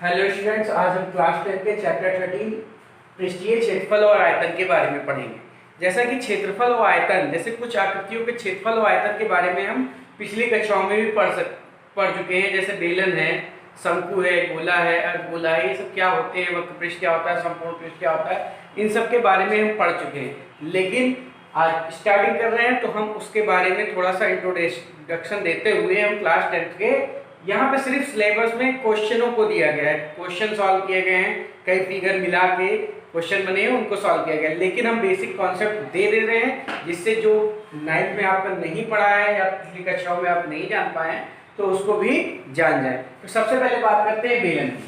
Hello students, आज हम class 10 के चैप्टर 13 पृष्ठीय क्षेत्रफल और आयतन के बारे में पढ़ेंगे। जैसा कि क्षेत्रफल और आयतन, जैसे कुछ आकृतियों के क्षेत्रफल और आयतन के बारे में हम पिछली कक्षाओं में भी पढ़ चुके हैं। जैसे बेलन है, शंकु है, गोला है, अर्धगोला है, ये सब क्या होते हैं, वक्र पृष्ठ क्या होता है, संपूर्ण पृष्ठ क्या होता है, इन सब के बारे में हम पढ़ चुके हैं। लेकिन आज स्टार्टिंग कर रहे हैं तो हम उसके बारे में थोड़ा सा इंट्रोडक्शन देते हुए हम क्लास 10 के यहाँ पे सिर्फ सिलेबस में क्वेश्चनों को दिया गया है, क्वेश्चन सॉल्व किए गए हैं, कई फिगर मिला के क्वेश्चन बने हैं उनको सॉल्व किया गया है। लेकिन हम बेसिक कॉन्सेप्ट दे रहे हैं, जिससे जो 9th में आपका नहीं पढ़ा है या पिछली कक्षाओं में आप नहीं जान पाए हैं तो उसको भी जान जाए। तो सबसे पहले बात करते हैं बेलन की।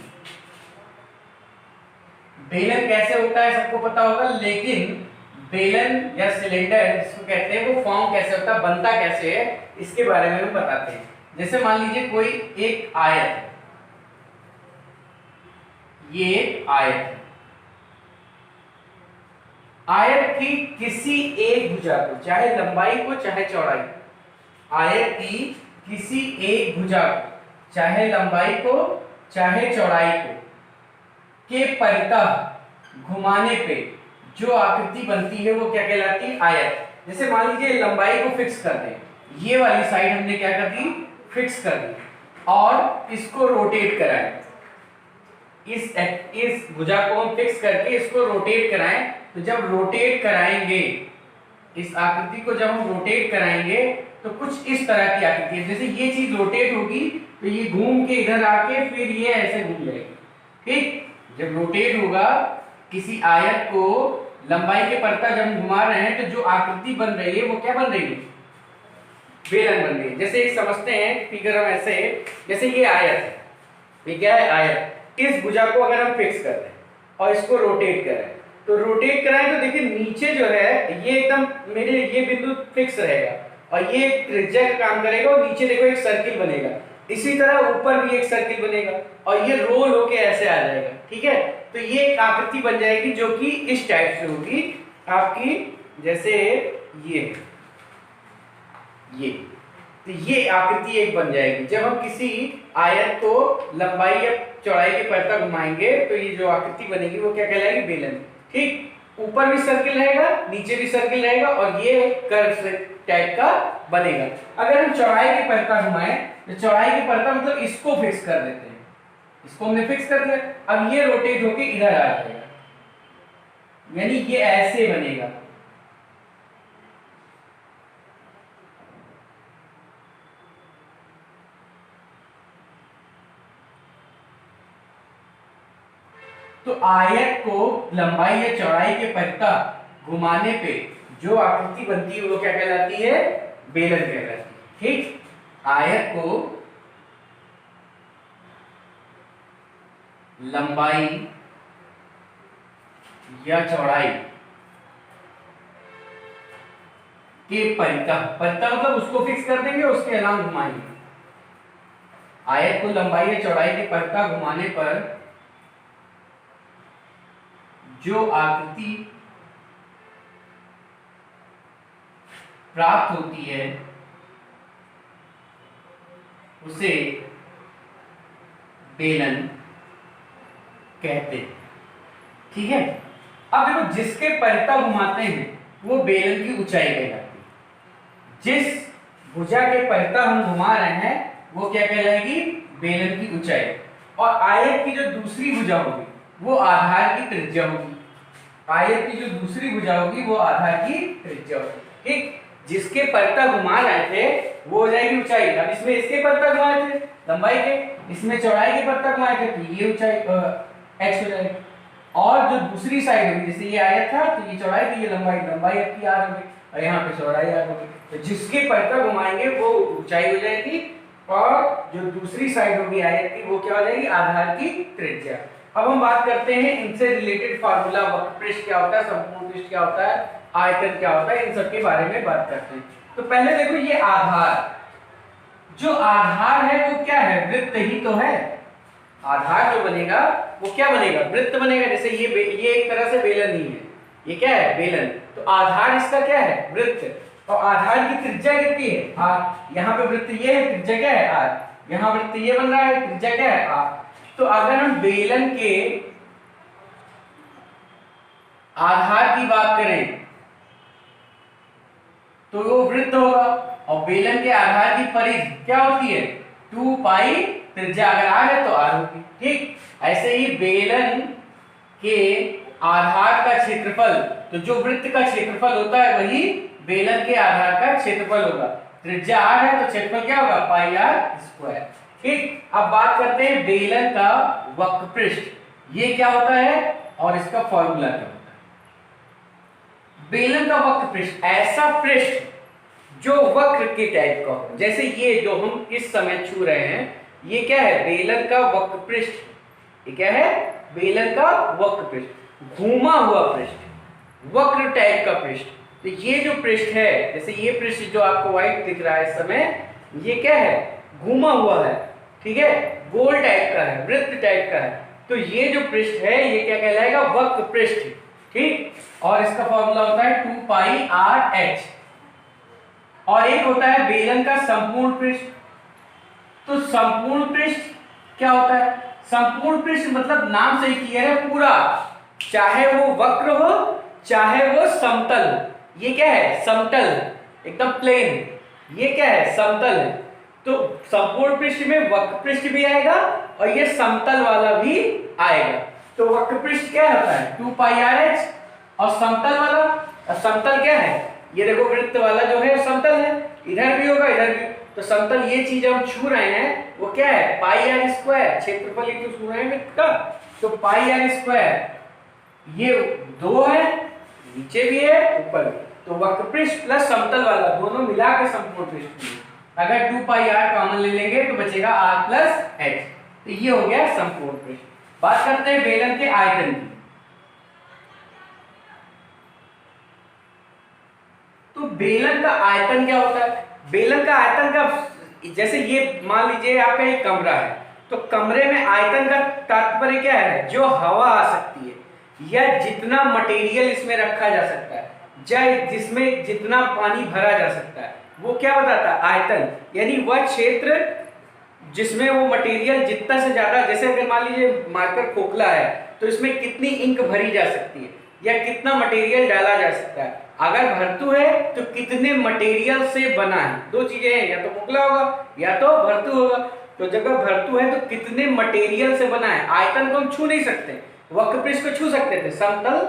बेलन कैसे होता है सबको पता होगा, लेकिन बेलन या सिलेंडर जिसको कहते हैं वो फॉर्म कैसे होता है, बनता कैसे है, इसके बारे में हम बताते हैं। जैसे मान लीजिए कोई एक आयत है, ये एक आयत है। आयत की किसी एक भुजा को, चाहे लंबाई को चाहे चौड़ाई, आयत की किसी एक भुजा को, चाहे लंबाई को चाहे चौड़ाई को, के परितः घुमाने पे जो आकृति बनती है वो क्या कहलाती है, आयत। जैसे मान लीजिए लंबाई को फिक्स कर दें, ये वाली साइड हमने क्या कर दी, फिक्स कर दी, और इसको रोटेट कराएं। इस भुजा को हम फिक्स करके इसको रोटेट कराएं, तो जब रोटेट कराएंगे इस आकृति को, जब हम रोटेट कराएंगे तो कुछ इस तरह की आकृति है। जैसे ये चीज रोटेट होगी तो ये घूम के इधर आके फिर ये ऐसे घूम जाएगी, ठीक। जब रोटेट होगा किसी आयत को लंबाई के परितः जब हम घुमा रहे हैं तो जो आकृति बन रही है वो क्या बन रही है, बेलन बन रही है। जैसे समझते हैं फिगर हम ऐसे, जैसे ये आयत है, ये क्या है, आयत। इस भुजा को अगर हम फिक्स कर दें और इसको रोटेट करें, तो रोटेट कराएं तो देखिए नीचे जो है ये एकदम मेरे ये बिंदु फिक्स रहेगा और ये त्रिज्या का काम करेगा और नीचे देखो एक सर्किल बनेगा। इसी तरह ऊपर भी एक सर्किल बनेगा और ये रोल होके ऐसे आ जाएगा, ठीक है। तो ये एक आकृति बन जाएगी जो कि इस टाइप से होगी आपकी, जैसे ये तो ये आकृति एक बन जाएगी। जब हम किसी आयत को लंबाई या चौड़ाई के परितः घुमाएंगे तो ये जो आकृति बनेगी वो क्या कहलाएगी, बेलन, ठीक। ऊपर भी सर्किल रहेगा, नीचे भी सर्किल रहेगा और ये कर्व टाइप का बनेगा। अगर हम चौड़ाई के परितः घुमाएं तो चौड़ाई के परितः मतलब इसको फिक्स कर देते हैं, इसको हमने फिक्स कर दिया, अब ये रोटेट होके इधर आ जाएगा, यानी ये ऐसे बनेगा। तो आयत को लंबाई या चौड़ाई के परितः घुमाने पे जो आकृति बनती है वो क्या कहलाती है, बेलन कहलाती है, ठीक। आयत को लंबाई या चौड़ाई के परितः मतलब उसको फिक्स कर देंगे, उसके अलावा घुमाएंगे। आयत को लंबाई या चौड़ाई के परितः घुमाने पर जो आकृति प्राप्त होती है उसे बेलन कहते हैं, ठीक है। अब देखो जिसके परितः घुमाते हैं वो बेलन की ऊंचाई कहलाती है। जिस भुजा के परितः हम घुमा रहे हैं वो क्या कहलाएगी, बेलन की ऊंचाई। और आयत की जो दूसरी भुजा होगी वो आधार की त्रिज्या होगी। आयत की जो दूसरी भुजा होगी वो आधार की त्रिज्या होगी, ठीक। जिसके परितः घुमा रहे थे वो हो जाएगी ऊंचाई। अब इसमें इसके परितः घुमाए थे लंबाई के, इसमें चौड़ाई के परितः घुमाए थे तो ये ऊंचाई x हो जाएगी। और जो दूसरी साइड होगी, जैसे ये आयत था तो ये चौड़ाई थी, ये लंबाई आपकी r होगी और यहाँ पे चौड़ाई r होगी। तो जिसके परितः घुमाएंगे वो ऊंचाई हो जाएगी और जो दूसरी साइड होगी आयत की वो क्या हो जाएगी, आधार की त्रिज्या। अब हम बात करते हैं इनसे रिलेटेड फार्मूला, वक्र पृष्ठ क्या होता है, संपूर्ण पृष्ठ क्या होता है, आयतन क्या होता है, इन सब के बारे में बात करते हैं। तो पहले देखो ये आधार, जो आधार है वो क्या है, वृत्त ही तो है। आधार जो बनेगा वो क्या बनेगा, वृत्त बनेगा। जैसे ये एक तरह से बेलन ही है, ये क्या है, बेलन। तो आधार इसका क्या है, वृत्त। और आधार की त्रिज्या कितनी है, r। यहाँ पे वृत्त ये है, त्रिज्या क्या है, r। यहाँ वृत्त ये बन रहा है, त्रिज्या क्या है, r। तो अगर हम बेलन के आधार की बात करें तो वो वृत्त होगा, और बेलन के आधार की परिधि क्या होती है 2 पाई, त्रिज्या अगर r है तो r होगी। ठीक, ऐसे ही बेलन के आधार का क्षेत्रफल, तो जो वृत्त का क्षेत्रफल होता है वही बेलन के आधार का क्षेत्रफल होगा। त्रिज्या r है तो क्षेत्रफल क्या होगा पाई r स्क्वायर। ठीक, अब बात करते हैं बेलन का वक्रपृष्ठ, ये क्या होता है और इसका फॉर्मूला क्या होता है। बेलन का वक्रपृष्ठ ऐसा पृष्ठ जो वक्र के टाइप का हो, जैसे ये जो हम इस समय छू रहे हैं ये क्या है बेलन का वक्रपृष्ठ। ये क्या है बेलन का वक्रपृष्ठ, घूमा हुआ पृष्ठ, वक्र टाइप का पृष्ठ। तो ये जो पृष्ठ है, जैसे ये पृष्ठ जो आपको व्हाइट दिख रहा है इस समय, ये क्या है घूमा हुआ है, ठीक है, गोल टाइप का है, वृत्त टाइप का है। तो ये जो पृष्ठ है ये क्या कहलाएगा वक्र पृष्ठ। ठीक, और इसका फॉर्मूला होता है 2 पाई r h। और एक होता है बेलन का संपूर्ण पृष्ठ। तो संपूर्ण पृष्ठ क्या होता है, संपूर्ण पृष्ठ मतलब नाम से ही क्लियर है, पूरा, चाहे वो वक्र हो चाहे वो समतल हो। ये क्या है समतल, एकदम प्लेन, ये क्या है समतल है। तो संपूर्ण पृष्ठ में वक्र पृष्ठ भी आएगा और ये समतल वाला भी आएगा। तो वक्र पृष्ठ क्या होता है 2 पाई r h, और समतल वाला, समतल क्या है ये देखो वृत्त वाला जो है समतल है, इधर भी होगा इधर भी। तो समतल ये चीज हम छू रहे हैं वो क्या है पाई r स्क्वायर, क्षेत्रफल ये छू रहे हैं वृत्त का, तो पाई r स्क्वायर, ये 2 है, नीचे भी है ऊपर भी, तो वक्रपृष्ठ प्लस समतल वाला दोनों मिला के संपूर्ण पृष्ठ। अगर 2 पाई r कॉमन ले लेंगे तो बचेगा r प्लस h, तो ये हो गया संपूर्ण पृष्ठ। बात करते हैं बेलन के आयतन की। तो बेलन का आयतन क्या होता है, बेलन का आयतन का, जैसे ये मान लीजिए आपका एक कमरा है, तो कमरे में आयतन का तात्पर्य क्या है जो हवा आ सकती है या जितना मटेरियल इसमें रखा जा सकता है, या जिसमें जितना पानी भरा जा सकता है, वो क्या बताता है आयतन। यानी वह क्षेत्र जिसमें वो मटेरियल जितना से ज्यादा, जैसे अगर मान लीजिए मार्कर खोखला है तो इसमें कितनी इंक भरी जा सकती है या कितना मटेरियल डाला जा सकता है। अगर भरतू है तो कितने मटेरियल से बना है, दो चीजें हैं, या तो खोखला होगा या तो भरतू होगा। तो जब भरतू है तो कितने मटेरियल से बना है। आयतन को हम छू नहीं सकते, वक्रपृष्ठ को छू सकते थे, समतल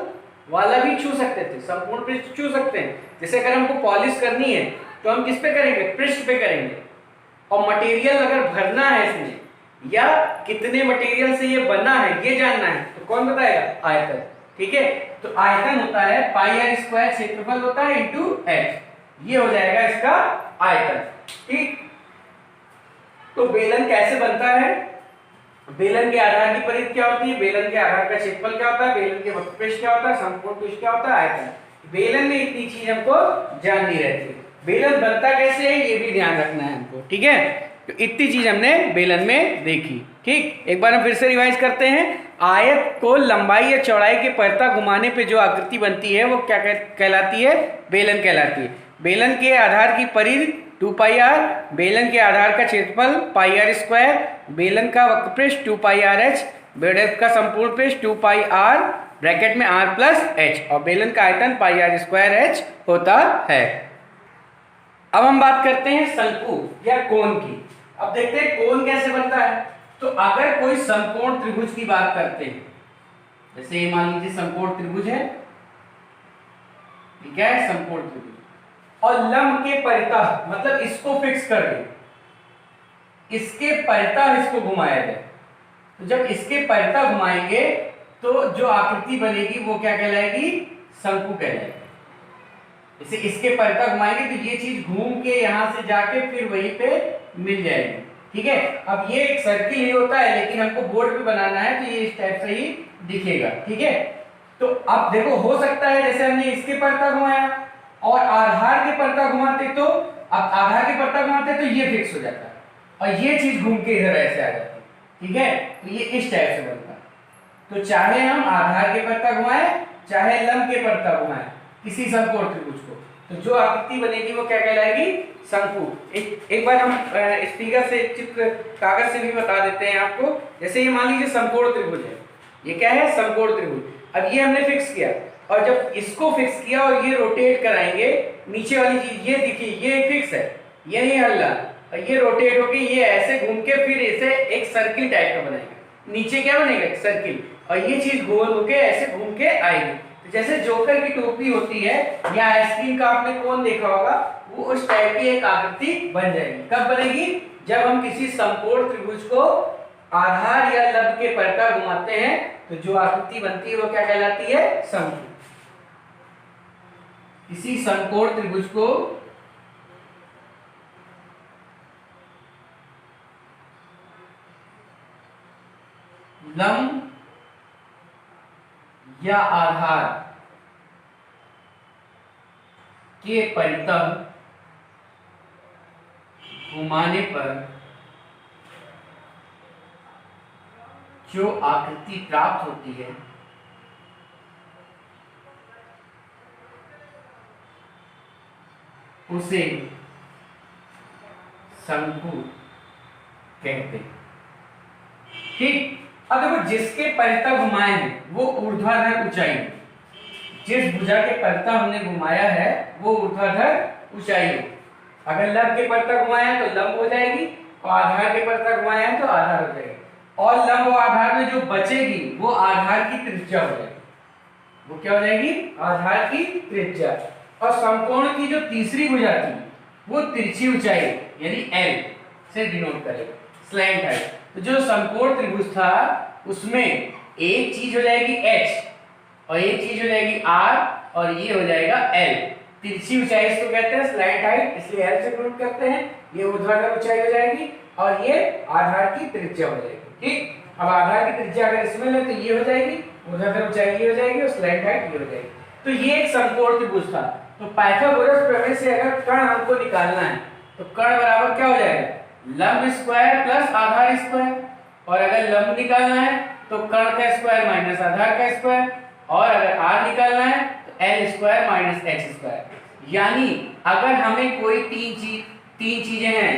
वाला भी छू सकते थे, संपूर्ण पृष्ठ छू सकते हैं। जैसे अगर हमको पॉलिश करनी है तो हम किस पे करेंगे पृष्ठ पे करेंगे, और मटेरियल अगर भरना है इसमें या कितने मटेरियल से ये बना है ये जानना है तो कौन बताएगा आयतन। ठीक है, तो आयतन होता है पाई r स्क्वायर, क्षेत्रफल होता है इंटू h, ये हो जाएगा इसका आयतन। ठीक, तो बेलन कैसे बनता है, बेलन के आधार की परिधि क्या होती है, बेलन के आधार का क्षेत्रफल क्या होता है, बेलन के वक्रपृष्ठ क्या होता है, संपूर्ण पृष्ठ क्या होता है आयतन। बेलन में इतनी चीज हमको जाननी रहती है। बेलन बनता कैसे है ये भी ध्यान रखना है हमको। ठीक है, तो इतनी चीज हमने बेलन में देखी। ठीक, एक बार हम फिर से रिवाइज करते हैं। आयत को लंबाई या चौड़ाई के परता घुमाने पे जो आकृति बनती है वो क्या कहलाती है, बेलन कहलाती है। बेलन के आधार की परिधि 2 पाई r, बेलन के आधार का क्षेत्रफल पाई r स्क्वायर, बेलन का वक्रपृष्ठ 2 पाई r h, बेलन का संपूर्ण पृष्ठ 2 पाई r ब्रैकेट में r प्लस h, और बेलन का आयतन पाई r स्क्वायर h होता है। अब हम बात करते हैं शंकु या कोण की। अब देखते हैं कोण कैसे बनता है। तो अगर कोई समकोण त्रिभुज की बात करते हैं, जैसे मान लीजिए समकोण त्रिभुज है, ठीक है, समकोण त्रिभुज, और लंब के परितः मतलब इसको फिक्स कर दे, इसके परितः इसको घुमाया जाए, तो जब इसके परितः घुमाएंगे तो जो आकृति बनेगी वो क्या कहलाएगी, शंकु कहलाएगी। जैसे इसके परितः घुमाएंगे तो ये चीज घूम के यहां से जाके फिर वहीं पे मिल जाएगी। ठीक है, अब ये एक सर्किल ही होता है लेकिन हमको बोर्ड पे बनाना है तो ये इस टाइप से ही दिखेगा। ठीक है, तो अब देखो हो सकता है जैसे हमने इसके परितः घुमाया और आधार के परितः घुमाते, तो अब आधार के परितः घुमाते तो ये फिक्स हो जाता है और ये चीज घूम के इधर ऐसे आ जाती है। ठीक है, तो ये इस टाइप से बनता है। तो चाहे हम आधार के परितः घुमाए चाहे लंब के परितः घुमाए किसी समकोण त्रिभुज को, तो जो आकृति बनेगी वो क्या कहलाएगी? शंकु। एक बार हम इस फिगर से चित्र कागज से भी बता देते हैं आपको। जैसे ये मान लीजिए समकोण त्रिभुज है, ये क्या है? समकोण त्रिभुज। अब ये हमने फिक्स किया, और जब इसको फिक्स किया और ये रोटेट कराएंगे, नीचे वाली चीज ये देखिए, ये फिक्स है, ये नहीं हल्ला, और ये रोटेट होके ये ऐसे घूम के फिर इसे एक सर्किल टाइप का बनाएगा। नीचे क्या बनेगा? सर्किल, और ये चीज गोल होके ऐसे घूम के आएगी। तो जैसे जोकर की टोपी होती है या आइसक्रीम का आपने कोन देखा होगा, वो उस टाइप की एक आकृति बन जाएगी। कब बनेगी? जब हम किसी समकोण त्रिभुज को आधार या लंब के परता घुमाते हैं, तो जो आकृति बनती है वो क्या कहलाती है? शंकु। किसी समकोण त्रिभुज को लंब या आधार के परितः घुमाने पर जो आकृति प्राप्त होती है उसे शंकु कहते हैं। ठीक। अब देखो, जिसके परितः घुमाए हैं वो ऊर्ध्वाधर ऊंचाई, जिस भुजा के परितः हमने घुमाया है वो ऊर्ध्वाधर ऊंचाई है। अगर लंब के परितः घुमाया है तो लंब हो जाएगी, और आधार के परितः घुमाया है तो आधार हो जाएगी। और लंब और आधार में जो बचेगी वो आधार की त्रिज्या हो जाएगी। वो क्या हो जाएगी? आधार की त्रिज्या। और समकोण की जो तीसरी भुजा थी वो तिरछी ऊंचाई यानी L से डिनोट करेगा, स्लैंट हाइट। तो जो समकोण त्रिभुज था उसमें एक चीज हो जाएगी H और एक चीज हो जाएगी R और ये हो जाएगा L। तिरछी ऊंचाई इसको कहते हैं, स्लैंट हाइट, इसलिए L से डिनोट करते हैं। ये ऊर्ध्वाधर ऊंचाई हो जाएगी और ये आधार की त्रिज्या हो जाएगी। ठीक। अब आधार की त्रिज्या अगर इसमें ले तो ये हो जाएगी, ऊर्ध्वाधर ऊंचाई ये हो जाएगी और स्लैंट हाइट ये हो जाएगी। तो ये एक समकोण त्रिभुज था। तो पाइथागोरस प्रमेय से अगर कर्ण हमको निकालना है तो कर्ण बराबर क्या हो जाएगा? लंब स्क्वायर प्लस आधार स्क्वायर। और अगर लंब निकालना है तो कर्ण का स्क्वायर माइनस आधार का स्क्वायर, और अगर r निकालना है तो l square minus h square. यानी अगर हमें कोई तीन चीजें हैं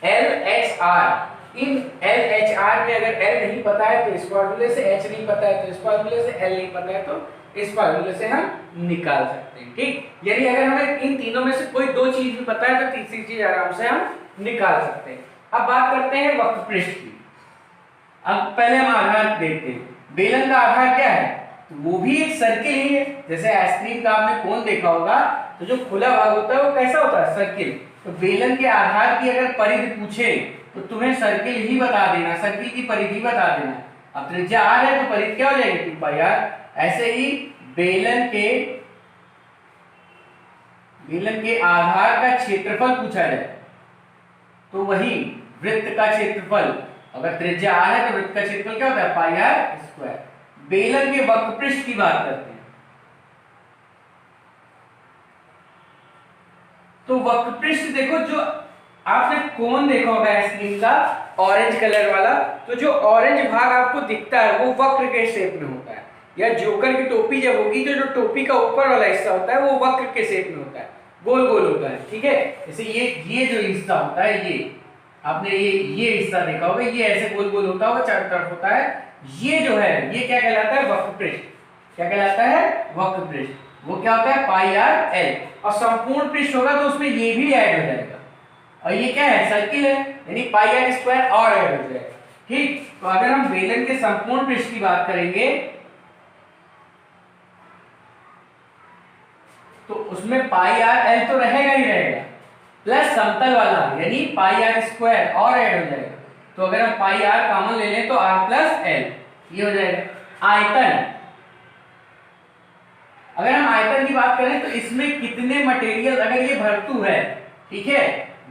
l h r, इन l h r में अगर l नहीं पता है तो इस फॉर्मूले से, h नहीं पता है तो इस फॉर्मूले से, l नहीं पता है तो इस फॉर्मूले से हम निकाल सकते हैं। ठीक। यानी अगर हमें इन तीनों में से कोई दो चीज भी पता है तो तीसरी चीज आराम से हम निकाल सकते हैं। अब बात करते हैं वक्र पृष्ठ की। अब पहले हम आधार देखते हैं। बेलन का आधार क्या है? तो वो भी एक सर्किल ही है। जैसे आइसक्रीम का आपने कोन देखा होगा तो जो खुला भाग होता है वो कैसा होता है? सर्किल। तो बेलन के आधार की अगर परिधि पूछे तो तुम्हें सर्किल ही बता देना, सर्किल की परिधि बता देना। अब त्रिज्या r है तो परिधि क्या हो जाएगी? 2πr। ऐसे ही बेलन के आधार का क्षेत्रफल पूछा जाए तो वही वृत्त का क्षेत्रफल, अगर त्रिज्या r है तो वृत्त का क्षेत्रफल क्या होता है? πr square. बेलन के वक्रपृष्ठ की बात करते हैं तो वक्रपृष्ठ देखो, जो आपने कोन देखा होगा आइसक्रीम का ऑरेंज कलर वाला, तो जो ऑरेंज भाग आपको दिखता है वो वक्र के शेप में होता है। या जोकर की टोपी जब होगी तो जो टोपी का ऊपर वाला हिस्सा होता है वो वक्र के शेप में होता है, गोल गोल होता है। ठीक है। जैसे ये जो हिस्सा होता है, ये आपने ये हिस्सा देखा होगा, ये ऐसे गोल गोल होता होगा, चारों तरफ होता है। ये जो है ये क्या कहलाता है? वक्रपृष्ठ। क्या कहलाता है? वक्रपृष्ठ। वो क्या होता है? πr l। और संपूर्ण पृष्ठ होगा तो उसमें ये भी ऐड हो जाएगा, और ये क्या है? सर्किल है, यानी πr स्क्वायर और ऐड हो जाएगा। ठीक। तो अगर हम बेलन के संपूर्ण पृष्ठ की बात करेंगे तो उसमें πr l तो रहेगा ही रहेगा, प्लस समतल वाला यानी πr स्क्वायर और ऐड हो जाएगा। तो अगर हम πr कॉमन ले लें तो r प्लस l ये हो जाएगा। आयतन, अगर हम आयतन की बात करें तो इसमें कितने मटेरियल, अगर ये भरतू है, ठीक है,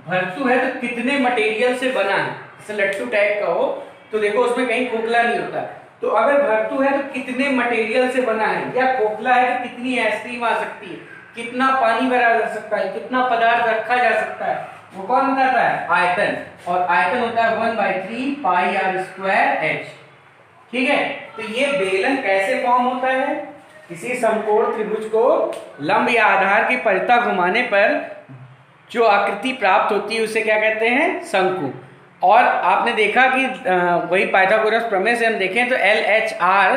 भरतू है तो कितने मटेरियल से बना है? जैसे लट्टू टाइप का हो तो देखो उसमें कहीं खोखला नहीं होता, तो अगर भरतू है तो कितने मटेरियल से बना है, या खोखला है तो कितनी आइसक्रीम आ सकती है, कितना पानी भरा जा सकता है, कितना पदार्थ रखा जा सकता है, वो कौन बताता है? आयतन। और आयतन होता है 1/3 πr² h। ठीक है। तो ये बेलन कैसे फॉर्म होता है? किसी समकोण त्रिभुज को लंब या आधार की परिता घुमाने पर जो आकृति प्राप्त होती है उसे क्या कहते हैं? शंकु। और आपने देखा कि वही पाइथागोरस प्रमेय से हम देखें तो एल एच आर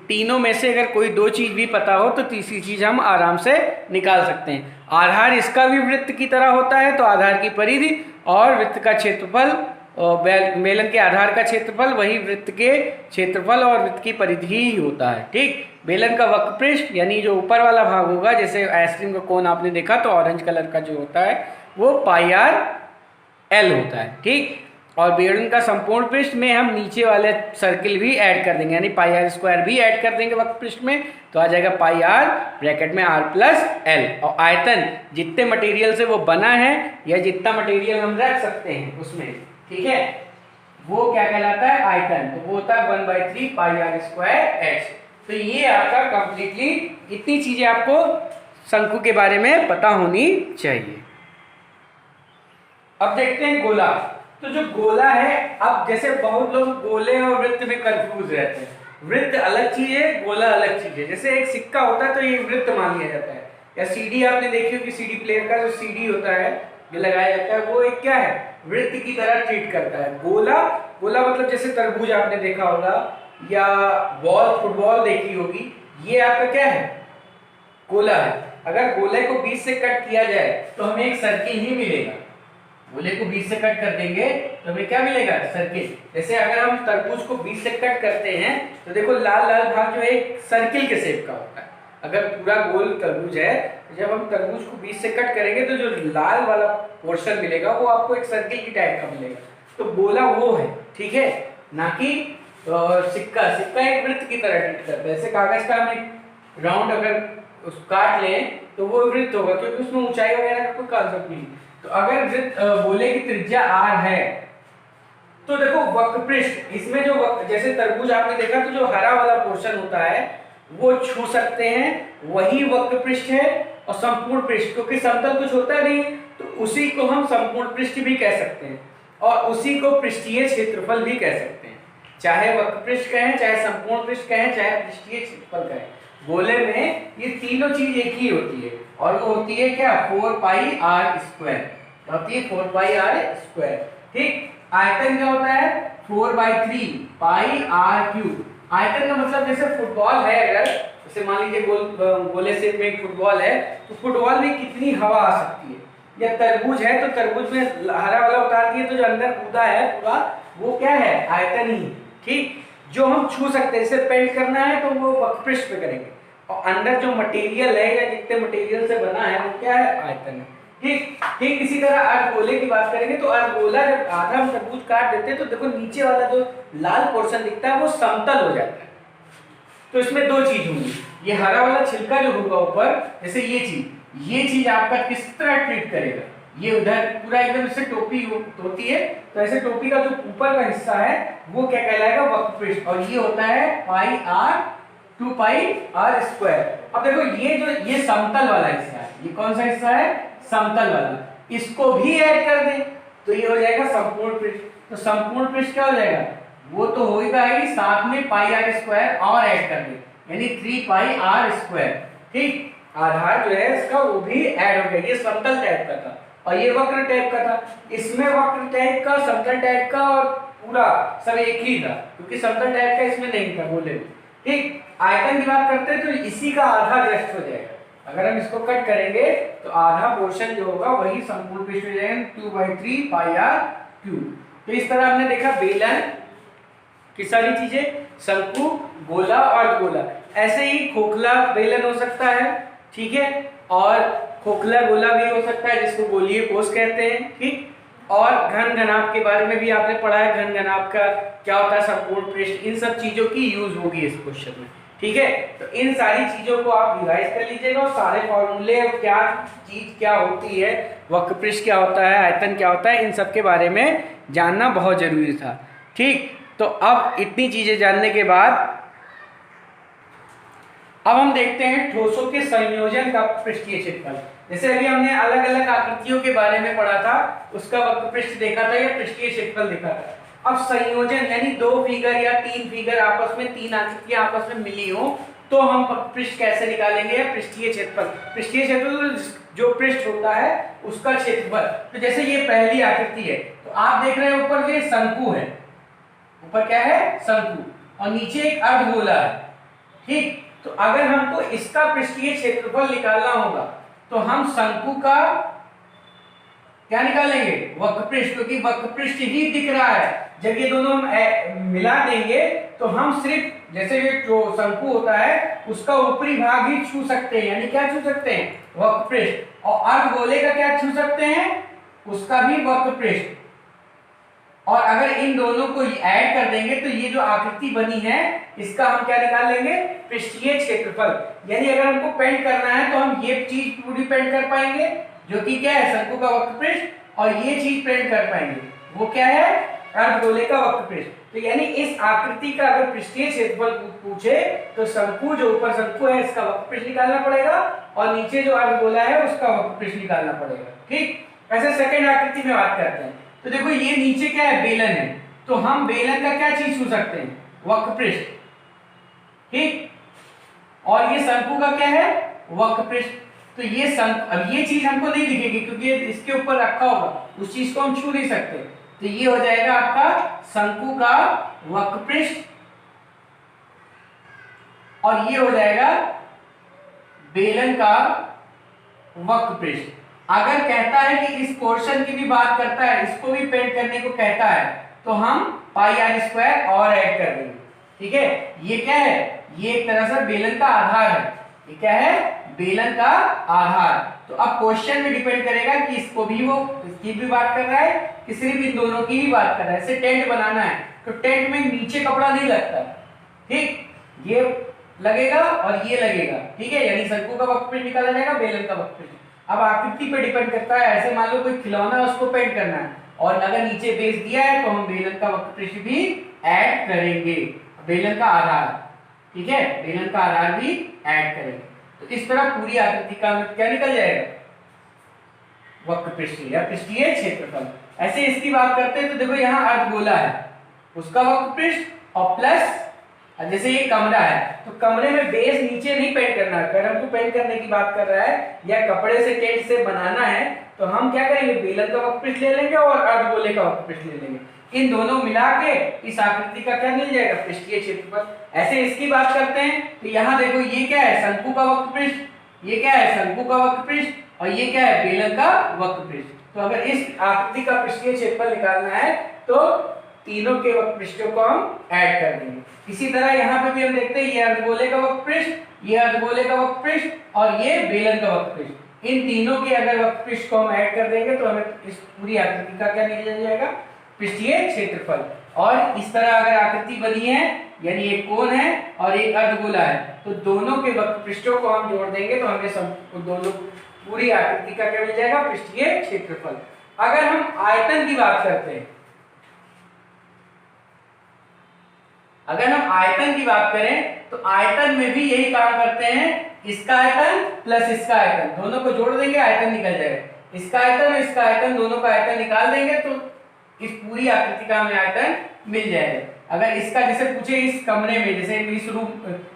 तीनों में से अगर कोई दो चीज भी पता हो तो तीसरी चीज हम आराम से निकाल सकते हैं। आधार इसका भी वृत्त की तरह होता है तो आधार की परिधि और वृत्त का क्षेत्रफल, बेलन के आधार का क्षेत्रफल वही वृत्त के क्षेत्रफल और वृत्त की परिधि ही होता है। ठीक, बेलन का वक्र पृष्ठ यानी जो ऊपर वाला भाग होगा, जैसे आइसक्रीम का कोन आपने देखा तो ऑरेंज कलर का जो होता है वो पाई आर एल होता है। ठीक, और बेलन का संपूर्ण पृष्ठ में हम नीचे वाले सर्किल भी ऐड कर देंगे, यानी पाई आर स्क्वायर भी ऐड कर देंगे वक्र पृष्ठ में, तो आ जाएगा पाई आर ब्रैकेट में आर प्लस एल। और आयतन जितने मटेरियल से वो बना है या जितना मटेरियल हम रख सकते हैं उसमें, ठीक है, वो क्या कहलाता है? आयतन। तो वो होता है 1/3 पाई आर स्क्वायर एच। तो ये आपका कंप्लीटली इतनी चीजें आपको शंकु के बारे में पता होनी चाहिए। अब देखते हैं गोला। तो जो गोला है, अब जैसे बहुत लोग गोले और वृत्त में कंफ्यूज रहते हैं। वृत्त अलग चीज है, गोला अलग चीज है। जैसे एक सिक्का होता है तो ये वृत्त मान लिया जाता है, या सीडी आपने देखी होगी, सीडी प्लेयर का जो सीडी होता है जो लगाया जाता है वो एक क्या है? वृत्त की तरह ट्रीट करता है। गोला, गोला मतलब जैसे तरबूज आपने देखा होगा या बॉल, फुटबॉल देखी होगी, ये आपका क्या है? गोला है। अगर गोले को बीच से कट किया जाए तो हमें एक सर्किल ही मिलेगा। गोले को बीच से कट कर देंगे तो हमें क्या मिलेगा? सर्किल। जैसे अगर हम तरबूज को बीच से कट करते हैं तो देखो लाल लाल भाग जो है एक सर्किल के शेप का होता है। अगर पूरा गोल तरबूज है तो जब हम तरबूज को बीच से कट करेंगे तो जो लाल वाला पोर्शन मिलेगा वो आपको एक सर्किल की टाइप का मिलेगा। तो गोला वो है, ठीक है, ना कि सिक्का। सिक्का एक वृत्त की तरह ट्रीट करता है। जैसे कागज का हम एक राउंड अगर उस काट लें तो वो वृत्त होगा, क्योंकि उसमें ऊंचाई वगैरह का कोई कॉन्सेप्ट नहीं। तो अगर वृत्त गोले की त्रिज्या r है तो देखो वक्र पृष्ठ, इसमें जो जैसे तरबूज आपने देखा तो जो हरा वाला पोर्शन होता है वो छू सकते हैं, वही वक्र पृष्ठ है। और संपूर्ण पृष्ठ, क्योंकि समतल कुछ होता नहीं तो उसी को हम संपूर्ण पृष्ठ भी कह सकते हैं, और उसी को पृष्ठीय क्षेत्रफल भी कह सकते हैं। चाहे वक्र पृष्ठ कहें, चाहे संपूर्ण पृष्ठ कहें, चाहे पृष्ठीय क्षेत्रफल कहें, गोले में ये तीनों चीज एक ही होती है। और वो होती है क्या? 4 पाई आर स्क्वायर होती है, 4 पाई आर स्क्वायर। ठीक, आयतन क्या होता है? 4/3 पाई आर क्यूब। आयतन का मतलब जैसे फुटबॉल है, अगर जैसे मान लीजिए गोले शेप में एक फुटबॉल है तो फुटबॉल में कितनी हवा आ सकती है, या तरबूज है तो तरबूज में हरा वाला उतार दिए तो जो अंदर कूदा है पूरा वो क्या है? आयतन ही। ठीक, जो हम छू सकते हैं, जैसे पेंट करना है तो वो वक्र पृष्ठ पे करेंगे, और अंदर जो मटेरियल है या जितने मटेरियल से बना है वो क्या है? आयतन है। ठीक ठीक, इसी तरह अर्धगोले की बात करेंगे तो अर्धगोला जब आधा हम तरबूज काट देते हैं तो देखो नीचे वाला जो लाल पोर्शन दिखता है वो समतल हो जाता है। तो इसमें दो चीज होंगी, ये हरा वाला छिलका जो होगा ऊपर, जैसे ये चीज आपका किस तरह ट्रीट करेगा? ये उधर पूरा एकदम इससे टोपी होती है, तो ऐसे टोपी का जो ऊपर का हिस्सा है वो क्या कहलाएगा? वक्र पृष्ठ। और ये होता है पाई आर 2 पाई आर स्क्वायर। अब देखो ये समतल वाला हिस्सा है, ये कौन सा हिस्सा है? समतल वाला। इसको भी ऐड कर दें तो ये हो जाएगा संपूर्ण पृष्ठ। तो संपूर्ण पृष्ठ क्या हो जाएगा? वो तो होगा ही, साथ में पाई आर स्क्वायर और ऐड कर दें, यानी 3 पाई आर स्क्वायर। ठीक, आधार जो है इसका वो भी ऐड हो गया। ये समतल टाइप का था और ये वक्र टाइप का था। इसमें वक्र टाइप का, समतल टाइप का और पूरा सब एक ही था, क्योंकि समतल टाइप का इसमें नहीं था गोले में। ठीक, आयतन की बात करते हैं तो इसी का आधा ग्रस्त हो जाएगा। अगर हम इसको कट करेंगे तो आधा पोर्शन जो होगा वही संपूर्ण पृष्ठ हो जाएगा, 2/3 पाई आर क्यूब। तो इस तरह हमने देखा बेलन की सारी चीजें, शंकु, गोला और गोला। ऐसे ही खोखला बेलन हो सकता है, ठीक है, और खोखला गोला भी हो सकता है जिसको गोलीय कोष कहते हैं। ठीक, और घन घनाभ के बारे में भी आपने पढ़ा है, घन घनाभ का क्या होता है? संपूर्ण पृष्ठ। इन सब चीजों की यूज होगी इस क्वेश्चन में। ठीक है, तो इन सारी चीजों को आप रिवाइज कर लीजिएगा, और सारे फॉर्मूले क्या चीज क्या होती है, वक्र पृष्ठ क्या होता है, आयतन क्या होता है, इन सब के बारे में जानना बहुत जरूरी था। ठीक, तो अब इतनी चीजें जानने के बाद अब हम देखते हैं ठोसों के संयोजन का पृष्ठीय क्षेत्रफल। जैसे अभी हमने अलग अलग आकृतियों के बारे में पढ़ा था, उसका वक्र पृष्ठ देखा था या पृष्ठीय क्षेत्रफल देखा था। अब संयोजन यानी 2 फिगर या 3 फिगर आपस में, 3 आकृतियां आपस में मिली हो तो हम पृष्ठ कैसे निकालेंगे, या पृष्ठीय क्षेत्रफल। पृष्ठीय क्षेत्रफल जो पृष्ठ होता है उसका क्षेत्रफल। तो जैसे ये पहली आकृति है, तो आप देख रहे हैं ऊपर ये शंकु है, ऊपर क्या है, शंकु, और नीचे एक अर्धगोला है, ठीक। तो अगर हमको इसका पृष्ठीय क्षेत्रफल निकालना होगा तो हम शंकु का क्या निकालेंगे, वक्रपृष्ठ, क्योंकि वक्रपृष्ठ ही दिख रहा है। जब ये दोनों हम मिला देंगे तो हम सिर्फ जैसे ये जो शंकु होता है उसका ऊपरी भाग ही छू सकते हैं, यानी क्या छू सकते हैं, वक्रपृष्ठ, और अर्धगोले का क्या छू सकते हैं, उसका भी वक्रपृष्ठ। और अगर इन दोनों को ऐड कर देंगे तो ये जो आकृति बनी है इसका हम क्या निकाल लेंगे, पृष्ठीय क्षेत्रफल। यानी अगर हमको पेंट करना है तो हम ये चीज पूरी पेंट कर पाएंगे, जो कि क्या है, शंकु का वक्रपृष्ठ, और ये चीज पेंट कर पाएंगे, वो क्या है, अर्धगोले का वक्रपृष्ठ। तो यानी इस आकृति का अगर पृष्ठीय क्षेत्रफल पूछे तो शंकु, जो ऊपर शंकु है, इसका वक्रपृष्ठ निकालना पड़ेगा, और नीचे जो अर्धगोला है उसका वक्रपृष्ठ निकालना पड़ेगा, ठीक। ऐसे सेकंड आकृति में बात करते हैं। तो देखो ये नीचे क्या है, बेलन है, तो हम बेलन का क्या चीज छू सकते हैं, वक्रपृष्ठ, ठीक। और ये शंकु का क्या है, वक्रपृष्ठ। तो ये अब ये चीज हमको नहीं दिखेगी क्योंकि ये इसके ऊपर रखा होगा, उस चीज को हम छू नहीं सकते। तो ये हो जाएगा आपका शंकु का वक्रपृष्ठ, और ये हो जाएगा बेलन का वक्रपृष्ठ। अगर कहता है कि इस पोर्शन की भी बात करता है, इसको भी पेंट करने को कहता है, तो हम पाई आर स्क्वायर और ऐड कर देंगे, ठीक है। ये क्या है, ये एक तरह से बेलन का आधार है, ये क्या है, बेलन का आधार। तो अब क्वेश्चन में डिपेंड करेगा कि इसको भी वो इसकी भी बात कर रहा है कि सिर्फ इन दोनों की ही बात कर रहा है। जैसे टेंट बनाना है तो टेंट में नीचे कपड़ा नहीं लगता, ठीक, ये लगेगा और ये लगेगा, ठीक है। यानी शंकु का वक्रपृष्ठ निकाला जाएगा, बेलन का वक्रपृष्ठ। अब आकृति पे डिपेंड करता है, ऐसे मान लो कोई खिलौना है उसको पेंट करना है और अगर नीचे बेस दिया है तो हम बेलन का वक्रपृष्ठ भी ऐड करेंगे, बेलन का आधार, ठीक है, बेलन का आधार भी ऐड करेंगे। तो इस तरह पूरी आकृति का क्या निकल जाएगा, वक्रपृष्ठ या पृष्ठीय क्षेत्रफल। ऐसे इसकी बात करते हैं तो देखो यहाँ अर्धगोला है, उसका वक्रपृष्ठ और प्लस जैसे ये कमरा है तो कमरे में बेस नीचे नहीं पेंट करना है। अगर हमको पेंट करने की बात कर रहा है या कपड़े से टेंट से बनाना है तो हम क्या करेंगे, बेलन का वक्रपृष्ठ ले लेंगे और अर्धगोले का वक्रपृष्ठ ले लेंगे। इन दोनों मिला के इस आकृति का क्या मिल जाएगा, पृष्ठीय क्षेत्रफल। ऐसे इसकी बात करते हैं तो यहाँ देखो ये क्या है, शंकु का वक्रपृष्ठ, ये क्या है, शंकु का वक्रपृष्ठ, और ये क्या है, बेलन का वक्रपृष्ठ। तो अगर इस आकृति का पृष्ठीय क्षेत्रफल निकालना है तो तीनों के वक्रपृष्ठों को हम ऐड कर देंगे। इसी तरह यहाँ पे भी हम देखते हैं ये अर्धगोले का वक्रपृष्ठ, ये अर्धगोले का वक्रपृष्ठ और ये बेलन का वक्रपृष्ठ। इन तीनों के अगर वक्रपृष्ठ को हम ऐड कर देंगे तो हमें इस पूरी आकृति का क्या निकल जाएगा, पृष्ठीय क्षेत्रफल। और इस तरह अगर आकृति बनी है यानी एक कोण है और एक अर्धगोला है तो दोनों के वक्रपृष्ठों को हम जोड़ देंगे तो हमें दोनों पूरी आकृति का क्या मिल जाएगा, पृष्ठीय क्षेत्रफल। अगर हम आयतन की बात करते हैं, अगर हम आयतन की बात करें तो आयतन में भी यही काम करते हैं, इसका आयतन प्लस इसका आयतन दोनों को जोड़ देंगे, आयतन निकल जाएगा। इसका आयतन और इसका आयतन दोनों का आयतन निकाल देंगे तो इस पूरी आकृति का हमें आयतन मिल जाएगा। अगर इसका जैसे पूछे इस कमरे में, जैसे इस रूम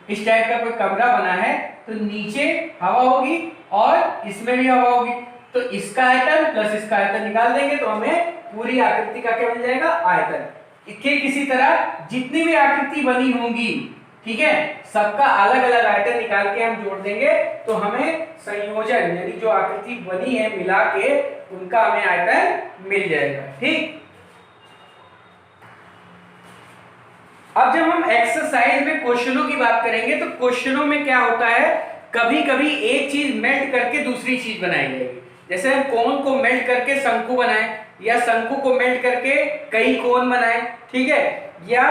इस टाइप का कोई कमरा बना है तो नीचे हवा होगी और इसमें भी हवा होगी, तो इसका आयतन प्लस इसका आयतन निकाल देंगे तो हमें पूरी आकृति का क्या मिल जाएगा, आयतन। ठीक इसी तरह जितनी भी आकृति बनी होंगी, ठीक है, सबका अलग अलग आयतन निकाल के हम जोड़ देंगे तो हमें संयोजन यानी जो आकृति बनी है मिला के उनका हमें आयतन मिल जाएगा, ठीक। अब जब हम एक्सरसाइज में क्वेश्चनों की बात करेंगे तो क्वेश्चनों में क्या होता है, कभी कभी एक चीज मेल्ट करके दूसरी चीज बनाई जाएगी। जैसे हम कोन को मेल्ट करके शंकु बनाए या शंकु को मेल्ट करके कई कोन बनाए, ठीक है, या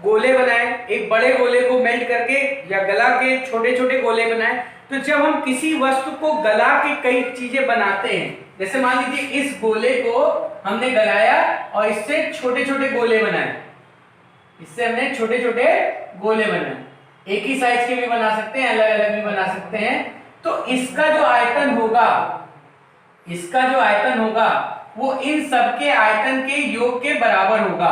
गोले बनाए, एक बड़े गोले को मेल्ट करके या गला के छोटे छोटे गोले बनाए। तो जब हम किसी वस्तु को गला के कई चीजें बनाते हैं, जैसे मान लीजिए इस गोले को हमने गलाया और इससे छोटे छोटे गोले बनाए, इससे हमने छोटे छोटे गोले बनाए, एक ही साइज के भी बना सकते हैं, अलग अलग भी बना सकते हैं। तो इसका जो आयतन होगा, इसका जो आयतन होगा वो इन सबके आयतन के योग के बराबर होगा।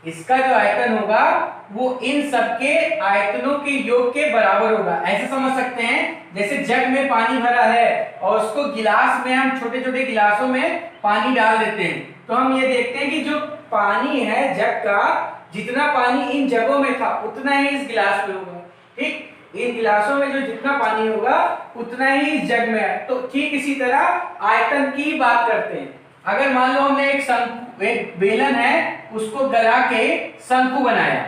इसका जो आयतन होगा वो इन सबके आयतनों के योग के बराबर होगा। ऐसे समझ सकते हैं जैसे जग में पानी भरा है और उसको गिलास में हम छोटे छोटे गिलासों में पानी डाल देते हैं, तो हम ये देखते हैं कि जो पानी है जग का, जितना पानी इन जगों में था उतना ही इस गिलास में होगा। ठीक, इन गिलासों में जो जितना पानी होगा उतना ही इस जग में है। तो ठीक इसी तरह आयतन की बात करते हैं। अगर मान लो हमने एक बेलन है उसको गला के शंकु बनाया,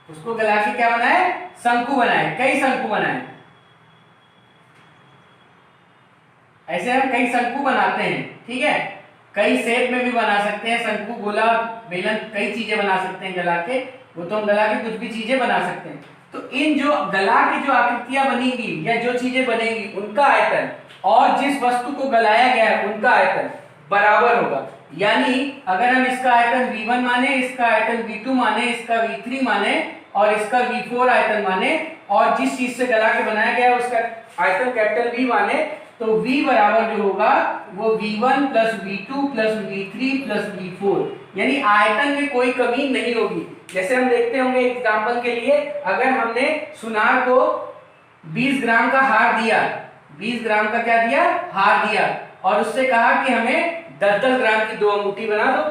उसको गला के क्या बनाए, शंकु बनाए, कई शंकु बनाए। ऐसे हम कई शंकु बनाते हैं, ठीक है, कई शेप में भी बना सकते हैं शंकु, गोला, बेलन, कई चीजें बना सकते हैं गला के, वो तो हम गला के कुछ भी चीजें बना सकते हैं। तो इन जो गला की जो आकृतियां बनेंगी या जो चीजें बनेंगी उनका आयतन और जिस वस्तु को गलाया गया है उनका आयतन बराबर होगा। यानी अगर हम इसका आयतन V1 माने, इसका आयतन V2 माने, इसका V3 माने और इसका V4 आयतन माने और जिस चीज से गला के बनाया गया है उसका आयतन कैपिटल V माने, तो V बराबर जो होगा वो V1 plus V2 plus V3 plus V4, यानी आयतन में कोई कमी नहीं होगी। जैसे हम देखते होंगे एग्जांपल के लिए, अगर हमने सुनार को 20 ग्राम का हार दिया, 20 ग्राम का क्या दिया, हार दिया, और उससे कहा कि हमें 10-10 ग्राम की 2 अंगूठी बना दो।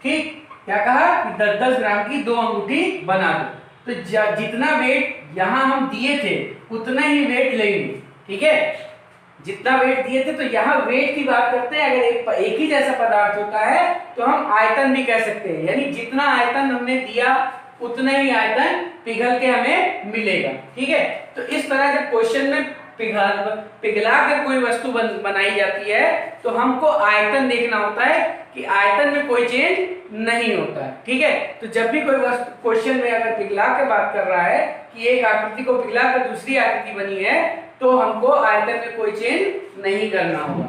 ठीक, क्या कहा कि 10-10 ग्राम की 2 अंगूठी बना दो। तो जितना वेट यहां हम दिए थे उतना ही वेट लेंगे। ठीक है, जितना वेट दिए थे, तो यहाँ वेट की बात करते हैं। अगर एक ही जैसा पदार्थ होता है तो हम आयतन भी कह सकते हैं, यानी जितना आयतन हमने दिया उतना ही आयतन पिघल के हमें मिलेगा। ठीक है, तो इस तरह जब क्वेश्चन में पिघला कर कोई वस्तु बनाई जाती है तो हमको आयतन देखना होता है कि आयतन में कोई चेंज नहीं होता है। ठीक है, तो जब भी कोई वस्तु क्वेश्चन में अगर पिघला कर बात कर रहा है कि एक आकृति को पिघला कर दूसरी आकृति बनी है, तो हमको आयतन में कोई चेंज नहीं करना होगा।